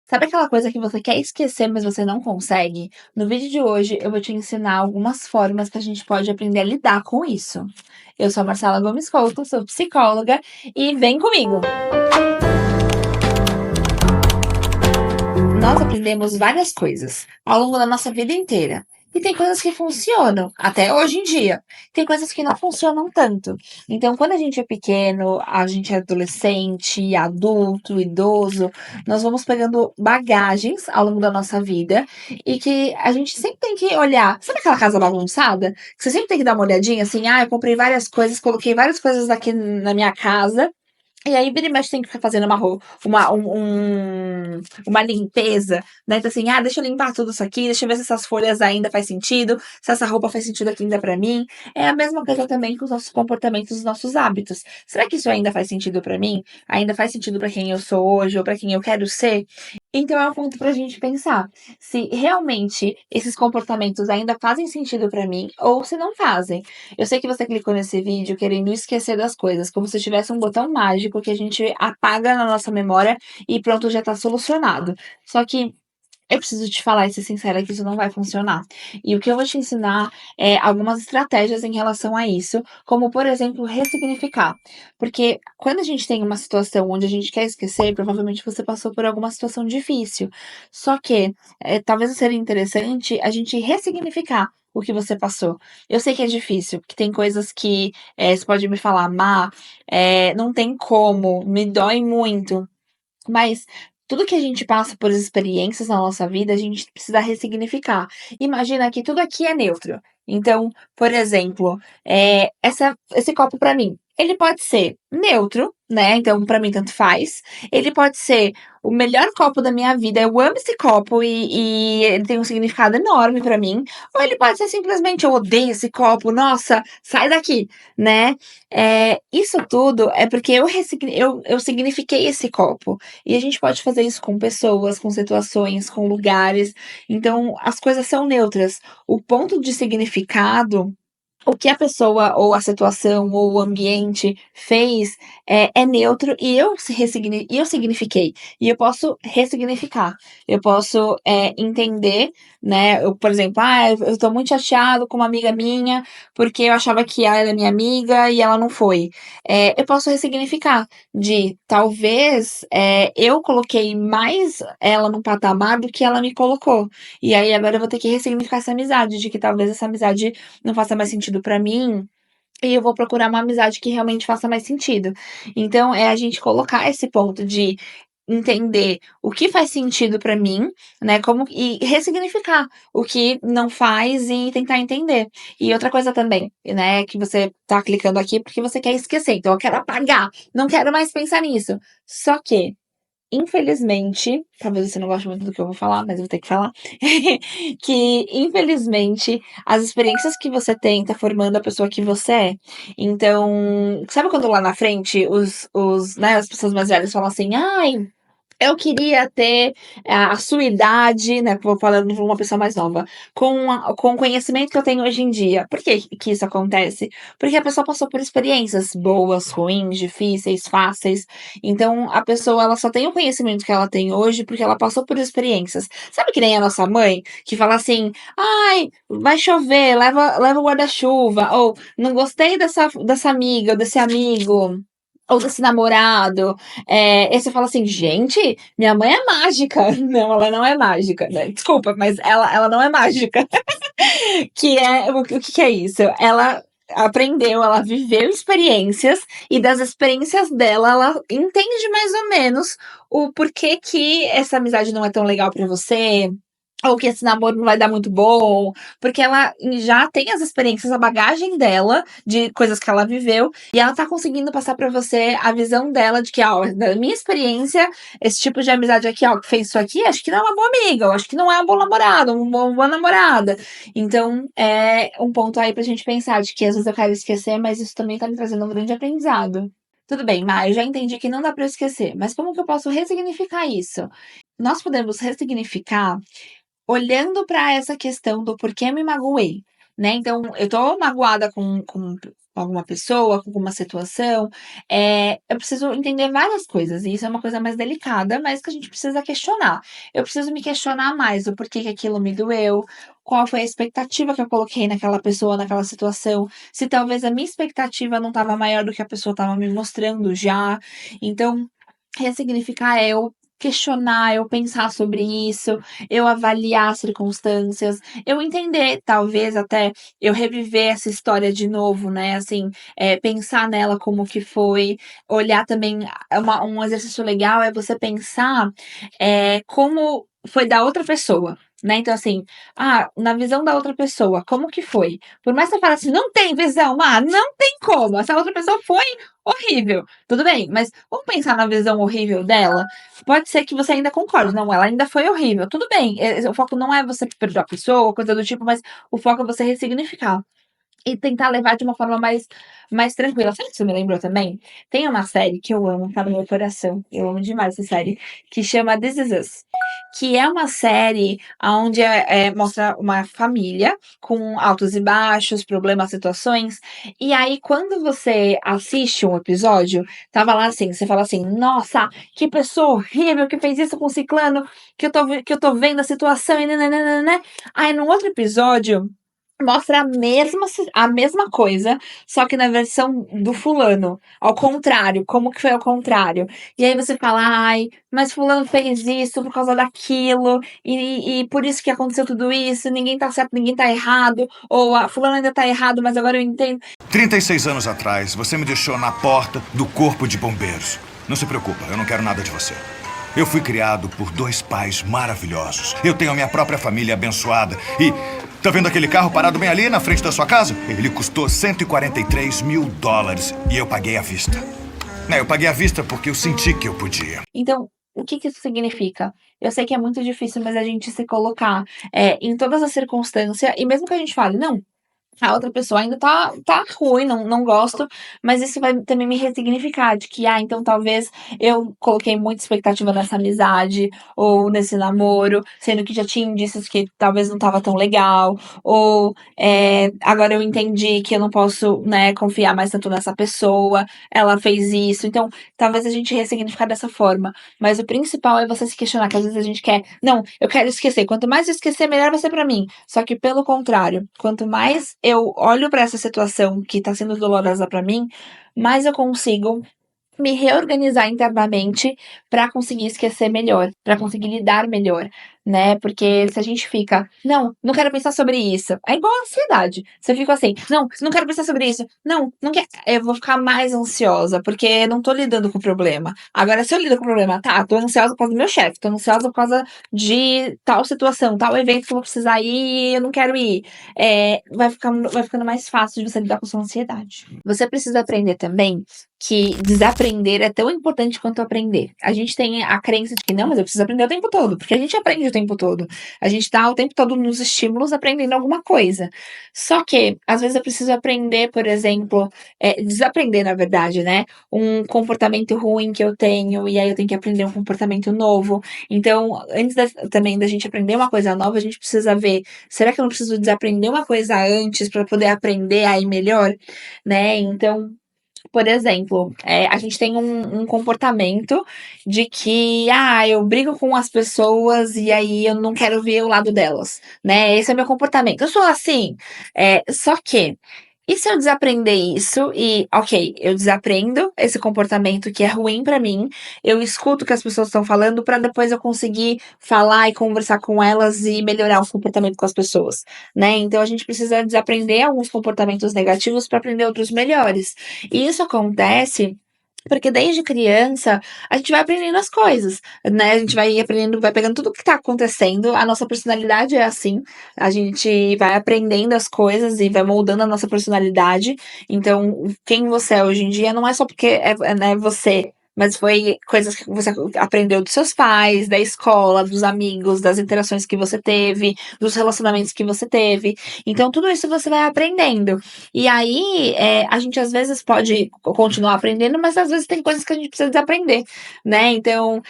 Sabe aquela coisa que você quer esquecer, mas você não consegue? No vídeo de hoje eu vou te ensinar algumas formas que a gente pode aprender a lidar com isso. Eu sou a Marcela Gomes Couto, sou psicóloga e vem comigo! Nós aprendemos várias coisas ao longo da nossa vida inteira. E tem coisas que funcionam, até hoje em dia. Tem coisas que não funcionam tanto. Então, quando a gente é pequeno, a gente é adolescente, adulto, idoso, nós vamos pegando bagagens ao longo da nossa vida e que a gente sempre tem que olhar. Sabe aquela casa bagunçada? Que você sempre tem que dar uma olhadinha assim, eu comprei várias coisas, coloquei várias coisas aqui na minha casa. E aí, vira e mexe, tem que ficar fazendo uma limpeza, né? Então, assim, deixa eu limpar tudo isso aqui, deixa eu ver se essas folhas ainda faz sentido, se essa roupa faz sentido aqui ainda pra mim. É a mesma coisa também com os nossos comportamentos, os nossos hábitos. Será que isso ainda faz sentido pra mim? Ainda faz sentido pra quem eu sou hoje ou pra quem eu quero ser? Então, é um ponto pra gente pensar se realmente esses comportamentos ainda fazem sentido pra mim ou se não fazem. Eu sei que você clicou nesse vídeo querendo esquecer das coisas, como se tivesse um botão mágico que a gente apaga na nossa memória e pronto, já tá solucionado. Só que eu preciso te falar e ser sincera que isso não vai funcionar. E o que eu vou te ensinar é algumas estratégias em relação a isso, como, por exemplo, ressignificar. Porque quando a gente tem uma situação onde a gente quer esquecer, provavelmente você passou por alguma situação difícil. Só que talvez seria interessante a gente ressignificar o que você passou. Eu sei que é difícil, que tem coisas que você pode me falar, não tem como, me dói muito. Mas tudo que a gente passa por experiências na nossa vida, a gente precisa ressignificar. Imagina que tudo aqui é neutro. Então, por exemplo, esse copo para mim, ele pode ser neutro, né? Então, para mim, tanto faz. Ele pode ser o melhor copo da minha vida. Eu amo esse copo e ele tem um significado enorme para mim. Ou ele pode ser simplesmente, eu odeio esse copo, nossa, sai daqui, né? Isso tudo é porque eu signifiquei esse copo. E a gente pode fazer isso com pessoas, com situações, com lugares. Então, as coisas são neutras. O ponto de significado, o que a pessoa, ou a situação, ou o ambiente fez é neutro e eu signifiquei. E eu posso ressignificar. Eu posso entender, né? Eu, por exemplo, eu tô muito chateado com uma amiga minha porque eu achava que ela era minha amiga e ela não foi. Eu posso ressignificar de talvez eu coloquei mais ela no patamar do que ela me colocou. E aí agora eu vou ter que ressignificar essa amizade, de que talvez essa amizade não faça mais sentido pra mim, e eu vou procurar uma amizade que realmente faça mais sentido. Então, é a gente colocar esse ponto de entender o que faz sentido pra mim, né, como e ressignificar o que não faz e tentar entender. E outra coisa também, né, que você tá clicando aqui porque você quer esquecer, então eu quero apagar, não quero mais pensar nisso. Só que infelizmente, talvez você não goste muito do que eu vou falar, mas eu vou ter que falar, que infelizmente as experiências que você tem tá formando a pessoa que você é. Então, sabe quando lá na frente né, as pessoas mais velhas falam assim, ai, eu queria ter a sua idade, né? Vou falando de uma pessoa mais nova, com o conhecimento que eu tenho hoje em dia. Por que isso acontece? Porque a pessoa passou por experiências boas, ruins, difíceis, fáceis. Então, a pessoa ela só tem o conhecimento que ela tem hoje porque ela passou por experiências. Sabe que nem a nossa mãe, que fala assim: ai, vai chover, leva o guarda-chuva. Ou não gostei dessa amiga ou desse amigo ou desse namorado. E você fala assim, gente, minha mãe é mágica. Não, ela não é mágica, né? Desculpa, mas ela não é mágica. O que que é isso? Ela aprendeu, ela viveu experiências e das experiências dela, ela entende mais ou menos o porquê que essa amizade não é tão legal pra você, ou que esse namoro não vai dar muito bom, porque ela já tem as experiências, a bagagem dela, de coisas que ela viveu, e ela tá conseguindo passar pra você a visão dela de que, da minha experiência, esse tipo de amizade aqui, que fez isso aqui, acho que não é uma boa amiga, eu acho que não é um bom namorado, uma boa namorada. Então, é um ponto aí pra gente pensar, de que às vezes eu quero esquecer, mas isso também tá me trazendo um grande aprendizado. Tudo bem, eu já entendi que não dá pra eu esquecer, mas como que eu posso ressignificar isso? Nós podemos ressignificar olhando para essa questão do porquê me magoei, né. Então, eu tô magoada com com alguma pessoa, com alguma situação, eu preciso entender várias coisas, e isso é uma coisa mais delicada, mas que a gente precisa questionar. Eu preciso me questionar mais o porquê que aquilo me doeu, qual foi a expectativa que eu coloquei naquela pessoa, naquela situação, se talvez a minha expectativa não estava maior do que a pessoa estava me mostrando já. Então, ressignificar é eu questionar, eu pensar sobre isso, eu avaliar as circunstâncias, eu entender, talvez até eu reviver essa história de novo, né, assim, pensar nela como que foi, olhar também um exercício legal é você pensar, como foi da outra pessoa, né, então assim, na visão da outra pessoa, como que foi? Por mais que você fale assim: "Não tem visão", não tem como, essa outra pessoa foi horrível. Tudo bem, mas vamos pensar na visão horrível dela? Pode ser que você ainda concorde, não, ela ainda foi horrível. Tudo bem, o foco não é você perdoar a pessoa, coisa do tipo, mas o foco é você ressignificar. E tentar levar de uma forma mais tranquila. Sabe o que isso me lembrou também? Tem uma série que eu amo, tá no meu coração, eu amo demais essa série, que chama This Is Us, que é uma série aonde, mostra uma família com altos e baixos, problemas, situações, e aí quando você assiste um episódio, tava lá assim, você fala assim: "Nossa, que pessoa horrível que fez isso com ciclano, que eu tô vendo a situação e nã-nã-nã-nã-nã". Aí no outro episódio mostra a mesma coisa, só que na versão do fulano, ao contrário, como que foi ao contrário. E aí você fala: "Ai, mas fulano fez isso por causa daquilo, e por isso que aconteceu tudo isso, ninguém tá certo, ninguém tá errado", ou a fulano ainda tá errado, mas agora eu entendo. 36 anos atrás, você me deixou na porta do corpo de bombeiros. Não se preocupa, eu não quero nada de você. Eu fui criado por dois pais maravilhosos. Eu tenho a minha própria família abençoada. E tá vendo aquele carro parado bem ali na frente da sua casa? Ele custou US$ 143 mil e eu paguei à vista. Eu paguei à vista porque eu senti que eu podia. Então, o que que isso significa? Eu sei que é muito difícil, mas a gente se colocar, em todas as circunstâncias, e mesmo que a gente fale: "Não, a outra pessoa ainda tá ruim, não gosto", mas isso vai também me ressignificar de que, então talvez eu coloquei muita expectativa nessa amizade ou nesse namoro, sendo que já tinha indícios que talvez não estava tão legal, ou, agora eu entendi que eu não posso, né, confiar mais tanto nessa pessoa, ela fez isso, então talvez a gente ressignificar dessa forma, mas o principal é você se questionar, que às vezes a gente quer: "Não, eu quero esquecer, quanto mais eu esquecer melhor vai ser pra mim", só que pelo contrário, quanto mais eu olho para essa situação que está sendo dolorosa para mim, mais eu consigo me reorganizar internamente para conseguir esquecer melhor, para conseguir lidar melhor, né, porque se a gente fica: "Não, não quero pensar sobre isso", é igual a ansiedade, você fica assim: "Não, não quero pensar sobre isso, não, não quero", eu vou ficar mais ansiosa, porque não tô lidando com o problema. Agora se eu lido com o problema, tá, tô ansiosa por causa do meu chefe, tô ansiosa por causa de tal situação, tal evento que eu vou precisar ir e eu não quero ir, vai ficando mais fácil de você lidar com sua ansiedade. Você precisa aprender também que desaprender é tão importante quanto aprender. A gente tem a crença de que não, mas eu preciso aprender o tempo todo, porque a gente aprende o tempo todo. A gente tá o tempo todo nos estímulos aprendendo alguma coisa. Só que, às vezes, eu preciso aprender, por exemplo, desaprender, na verdade, né? Um comportamento ruim que eu tenho, e aí eu tenho que aprender um comportamento novo. Então, antes também da gente aprender uma coisa nova, a gente precisa ver: será que eu não preciso desaprender uma coisa antes para poder aprender aí melhor? Né? Então, por exemplo, a gente tem um comportamento de que, eu brigo com as pessoas e aí eu não quero ver o lado delas, né, esse é meu comportamento, eu sou assim. Só que, e se eu desaprender isso e, ok, eu desaprendo esse comportamento que é ruim pra mim, eu escuto o que as pessoas estão falando pra depois eu conseguir falar e conversar com elas e melhorar o comportamento com as pessoas, né. Então a gente precisa desaprender alguns comportamentos negativos pra aprender outros melhores. E isso acontece porque desde criança a gente vai aprendendo as coisas, né, a gente vai aprendendo, vai pegando tudo o que tá acontecendo, a nossa personalidade é assim, a gente vai aprendendo as coisas e vai moldando a nossa personalidade, então quem você é hoje em dia não é só porque né, você, mas foi coisas que você aprendeu dos seus pais, da escola, dos amigos, das interações que você teve, dos relacionamentos que você teve, então tudo isso você vai aprendendo. E aí, a gente às vezes pode continuar aprendendo, mas às vezes tem coisas que a gente precisa desaprender, né. Então,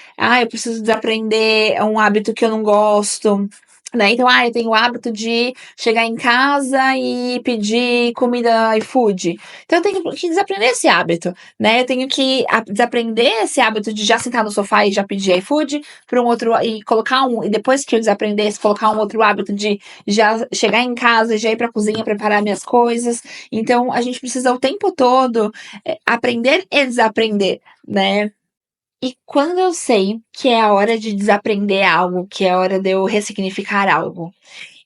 eu preciso desaprender um hábito que eu não gosto, Né, então, eu tenho o hábito de chegar em casa e pedir comida iFood. Então eu tenho que desaprender esse hábito, né, eu tenho que desaprender esse hábito de já sentar no sofá e já pedir iFood para um outro e colocar e depois que eu desaprender esse, colocar um outro hábito de já chegar em casa e já ir para a cozinha preparar minhas coisas. Então a gente precisa o tempo todo, aprender e desaprender, né. E quando eu sei que é a hora de desaprender algo, que é a hora de eu ressignificar algo,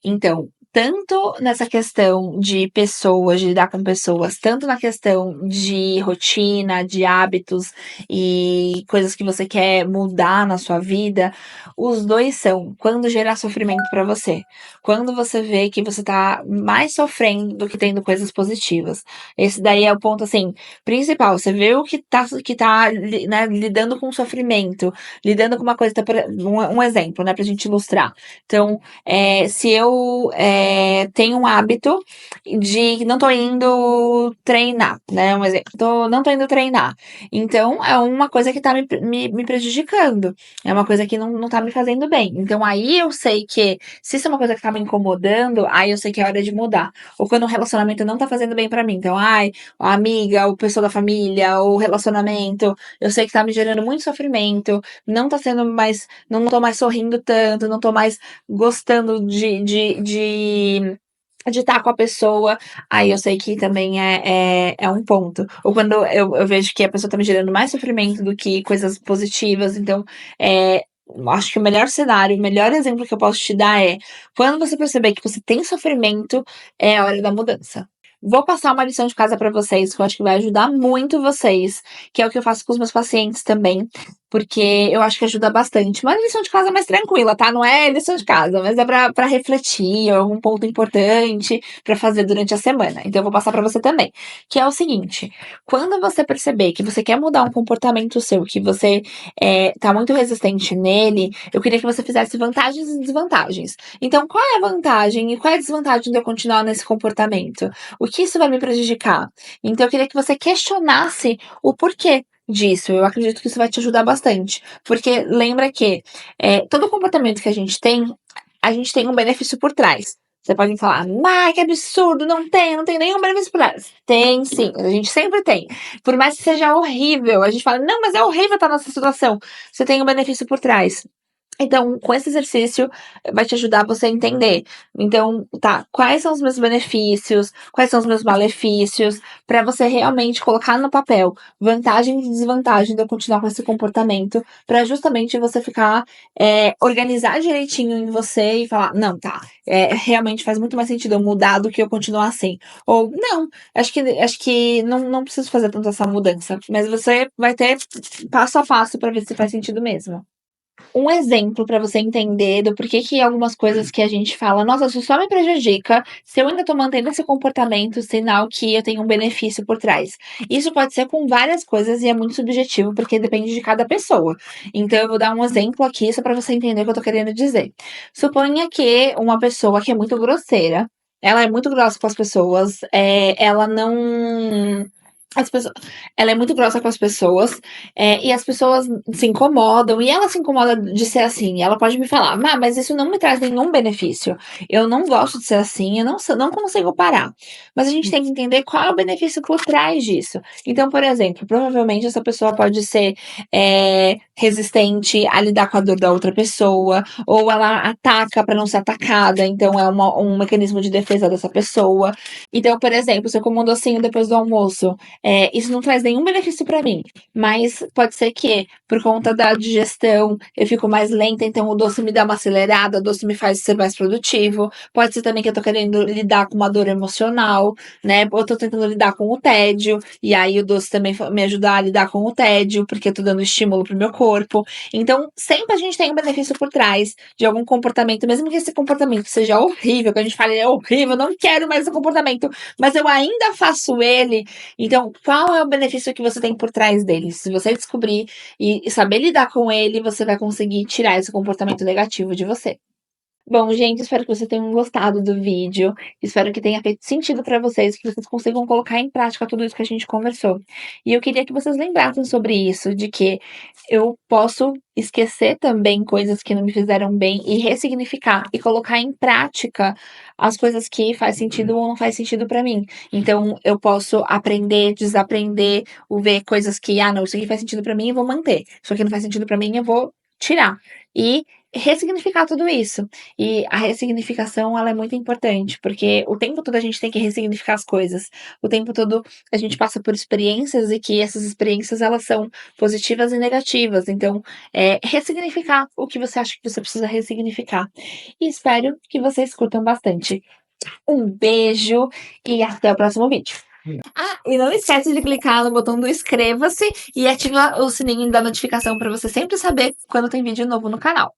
então, tanto nessa questão de pessoas, de lidar com pessoas, tanto na questão de rotina, de hábitos e coisas que você quer mudar na sua vida, os dois são quando gerar sofrimento para você. Quando você vê que você tá mais sofrendo do que tendo coisas positivas. Esse daí é o ponto, assim, principal. Você vê o que tá né, lidando com sofrimento, lidando com uma coisa. Um exemplo, né, pra gente ilustrar. Então, se eu tenho um hábito de não tô indo treinar, né? Um exemplo, não tô indo treinar. Então, é uma coisa que tá me prejudicando. É uma coisa que não tá me fazendo bem. Então, aí eu sei que, se isso é uma coisa que tá me incomodando, aí eu sei que é hora de mudar. Ou quando o relacionamento não tá fazendo bem pra mim. Então, a amiga, o pessoa da família, o relacionamento, eu sei que tá me gerando muito sofrimento, não tá sendo mais, não tô mais sorrindo tanto, não tô mais gostando de estar com a pessoa, aí eu sei que também é um ponto. Ou quando eu vejo que a pessoa tá me gerando mais sofrimento do que coisas positivas, então, acho que o melhor cenário, o melhor exemplo que eu posso te dar é, quando você perceber que você tem sofrimento, é a hora da mudança. Vou passar uma lição de casa para vocês, que eu acho que vai ajudar muito vocês, que é o que eu faço com os meus pacientes também, porque eu acho que ajuda bastante. Uma lição de casa mais tranquila, tá? Não é lição de casa, mas é pra refletir, é um ponto importante pra fazer durante a semana. Então eu vou passar pra você também, que é o seguinte: quando você perceber que você quer mudar um comportamento seu, que você tá muito resistente nele, eu queria que você fizesse vantagens e desvantagens. Então, qual é a vantagem e qual é a desvantagem de eu continuar nesse comportamento? O que isso vai me prejudicar? Então, eu queria que você questionasse o porquê disso. Eu acredito que isso vai te ajudar bastante. Porque lembra que todo comportamento que a gente tem um benefício por trás. Você pode falar, que absurdo, não tem nenhum benefício por trás. Tem sim, a gente sempre tem. Por mais que seja horrível, a gente fala, não, mas é horrível estar nessa situação. Você tem um benefício por trás. Então, com esse exercício, vai te ajudar você a entender. Então, tá, quais são os meus benefícios, quais são os meus malefícios, para você realmente colocar no papel vantagem e desvantagem de eu continuar com esse comportamento, para justamente você ficar, organizar direitinho em você e falar, não, tá, realmente faz muito mais sentido eu mudar do que eu continuar assim. Ou, não, acho que não preciso fazer tanto essa mudança, mas você vai ter passo a passo para ver se faz sentido mesmo. Um exemplo para você entender do porquê que algumas coisas que a gente fala: "Nossa, isso só me prejudica, se eu ainda tô mantendo esse comportamento, sinal que eu tenho um benefício por trás". Isso pode ser com várias coisas e é muito subjetivo, porque depende de cada pessoa. Então eu vou dar um exemplo aqui só para você entender o que eu tô querendo dizer. Suponha que uma pessoa que é muito grosseira, ela é muito grossa com as pessoas, ela não as pessoas ela é muito grossa com as pessoas, e as pessoas se incomodam, e ela se incomoda de ser assim. Ela pode me falar: mas isso não me traz nenhum benefício. Eu não gosto de ser assim, eu não consigo parar". Mas a gente tem que entender qual é o benefício por trás disso. Então, por exemplo, provavelmente essa pessoa pode ser, resistente a lidar com a dor da outra pessoa, ou ela ataca para não ser atacada, então é um mecanismo de defesa dessa pessoa. Então, por exemplo, se eu como um docinho depois do almoço, isso não traz nenhum benefício para mim, mas pode ser que, por conta da digestão, eu fico mais lenta, então o doce me dá uma acelerada, o doce me faz ser mais produtivo. Pode ser também que eu tô querendo lidar com uma dor emocional, né? Ou eu tô tentando lidar com o tédio, e aí o doce também me ajuda a lidar com o tédio, porque eu tô dando estímulo pro meu corpo. Então, sempre a gente tem um benefício por trás de algum comportamento, mesmo que esse comportamento seja horrível, que a gente fale, é horrível, não quero mais esse comportamento, mas eu ainda faço ele. Então, qual é o benefício que você tem por trás dele? Se você descobrir e saber lidar com ele, você vai conseguir tirar esse comportamento negativo de você. Bom, gente, espero que vocês tenham gostado do vídeo. Espero que tenha feito sentido para vocês, que vocês consigam colocar em prática tudo isso que a gente conversou. E eu queria que vocês lembrassem sobre isso, de que eu posso esquecer também coisas que não me fizeram bem e ressignificar e colocar em prática as coisas que faz sentido ou não faz sentido para mim. Então, eu posso aprender, desaprender, ou ver coisas que, ah, não, isso aqui faz sentido para mim, eu vou manter. Isso aqui não faz sentido para mim, eu vou tirar. E ressignificar tudo isso. E a ressignificação, ela é muito importante, porque o tempo todo a gente tem que ressignificar as coisas. O tempo todo a gente passa por experiências e que essas experiências, elas são positivas e negativas. Então, ressignificar o que você acha que você precisa ressignificar. E espero que vocês curtam bastante. Um beijo e até o próximo vídeo. Ah, e não esquece de clicar no botão do inscreva-se e ativar o sininho da notificação para você sempre saber quando tem vídeo novo no canal.